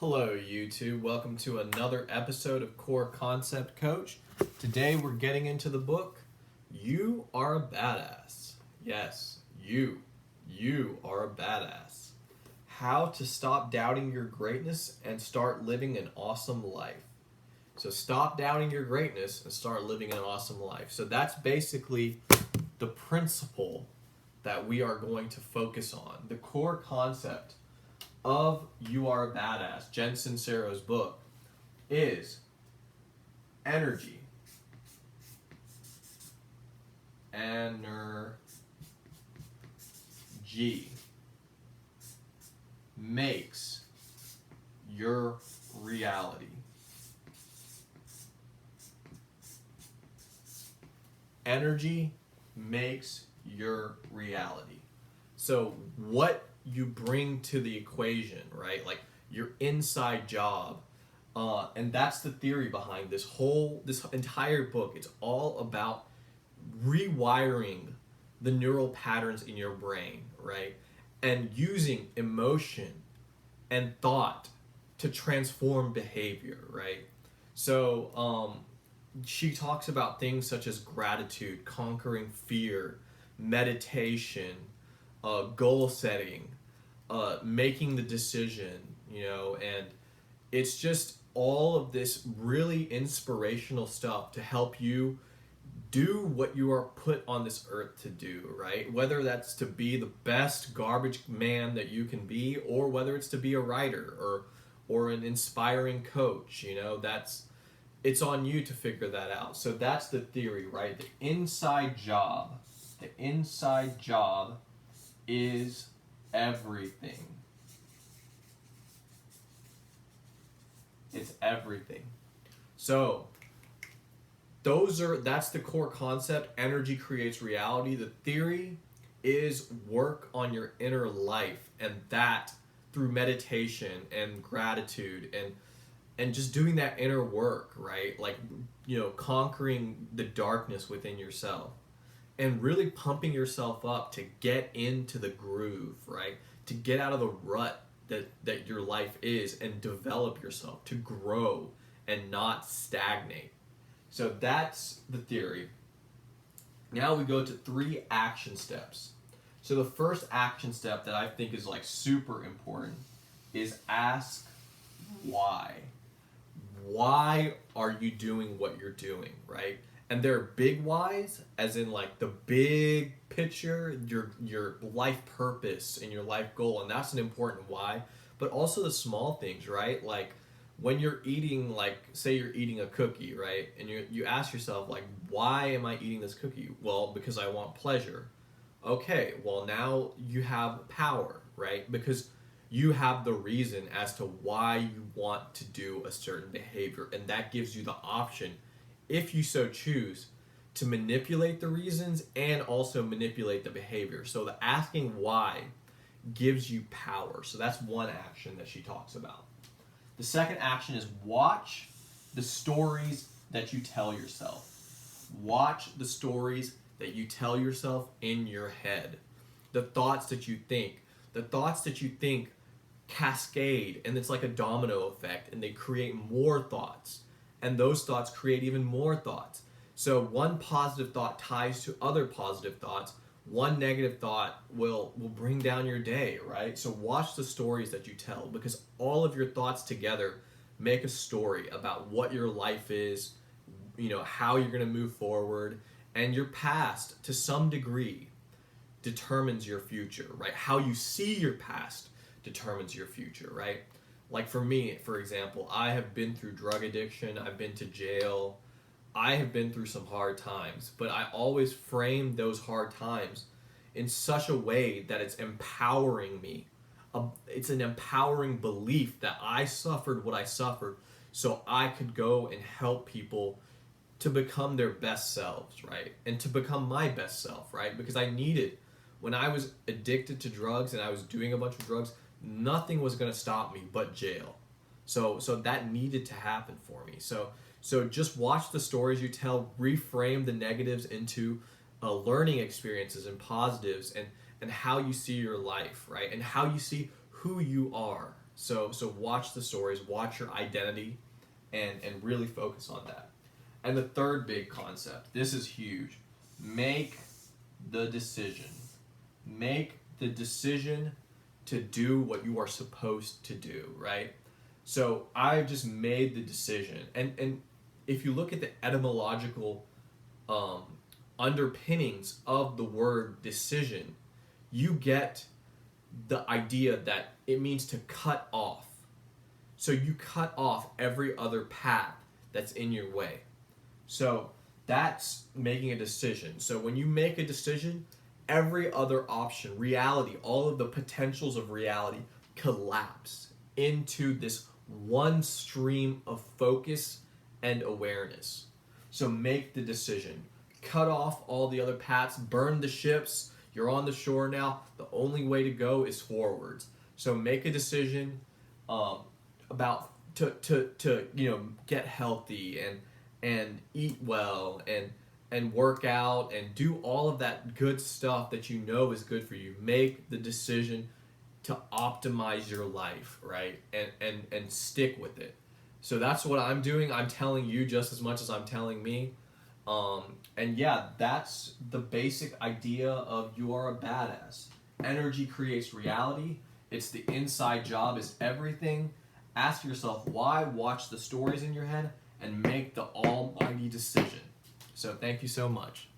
Hello, YouTube. Welcome to another episode of Core Concept Coach. Today we're getting into the book, You Are a Badass. Yes, you are a badass. How to stop doubting your greatness and start living an awesome life. So stop doubting your greatness and start living an awesome life. So that's basically the principle that we are going to focus on. The core concept of You Are a Badass, Jen Sincero's book, is energy. Energy makes your reality. Energy makes your reality. So what you bring to the equation, right? Like your inside job. And that's the theory behind this entire book. It's all about rewiring the neural patterns in your brain, right? And using emotion and thought to transform behavior, right? So she talks about things such as gratitude, conquering fear, meditation, goal setting, making the decision, and it's just all of this really inspirational stuff to help you do what you are put on this earth to do, right? Whether that's to be the best garbage man that you can be, or whether it's to be a writer or an inspiring coach, it's on you to figure that out. So that's the theory, right? The inside job is everything. It's everything. So that's the core concept. Energy creates reality. The theory is work on your inner life, and that through meditation and gratitude and just doing that inner work, right? Like, conquering the darkness within yourself and really pumping yourself up to get into the groove, right? To get out of the rut that your life is and develop yourself, to grow and not stagnate. So that's the theory. Now we go to 3 action steps. So the first action step that I think is like super important is ask why. Why are you doing what you're doing, right? And there are big whys, as in like the big picture, your life purpose and your life goal, and that's an important why. But also the small things, right? Like when you're eating, like say you're eating a cookie, right? And you ask yourself, like, why am I eating this cookie? Well, because I want pleasure. Okay, well now you have power, right? Because you have the reason as to why you want to do a certain behavior, and that gives you the option, if you so choose, to manipulate the reasons and also manipulate the behavior. So the asking why gives you power. So that's one action that she talks about. The second action is watch the stories that you tell yourself. Watch the stories that you tell yourself in your head. The thoughts that you think. The thoughts that you think cascade, and it's like a domino effect, and they create more thoughts. And those thoughts create even more thoughts. So one positive thought ties to other positive thoughts. One negative thought will bring down your day, right? So watch the stories that you tell, because all of your thoughts together make a story about what your life is, how you're going to move forward, and your past to some degree determines your future, right? How you see your past determines your future, right? Like for me, for example, I have been through drug addiction, I've been to jail, I have been through some hard times, but I always frame those hard times in such a way that it's empowering me. It's an empowering belief that I suffered what I suffered so I could go and help people to become their best selves, right? And to become my best self, right? Because I needed, when I was addicted to drugs and I was doing a bunch of drugs, nothing was going to stop me but jail. So that needed to happen for me. So just watch the stories you tell, reframe the negatives into learning experiences and positives, and how you see your life, right? And how you see who you are. So watch the stories, watch your identity, and really focus on that. And the third big concept, this is huge. Make the decision. Make the decision to do what you are supposed to do, right? So I've just made the decision. And if you look at the etymological um, underpinnings of the word decision, you get the idea that it means to cut off. So you cut off every other path that's in your way. So that's making a decision. So when you make a decision, every other option, reality, all of the potentials of reality collapse into this one stream of focus and awareness. So make the decision. Cut off all the other paths, burn the ships. You're on the shore now. The only way to go is forwards. So make a decision about to get healthy and eat well and work out and do all of that good stuff that you know is good for you. Make the decision to optimize your life, right? And stick with it. So that's what I'm doing. I'm telling you just as much as I'm telling me. And yeah, that's the basic idea of you are a badass. Energy creates reality. It's the inside job is everything. Ask yourself why, watch the stories in your head, and make the almighty decision. So thank you so much.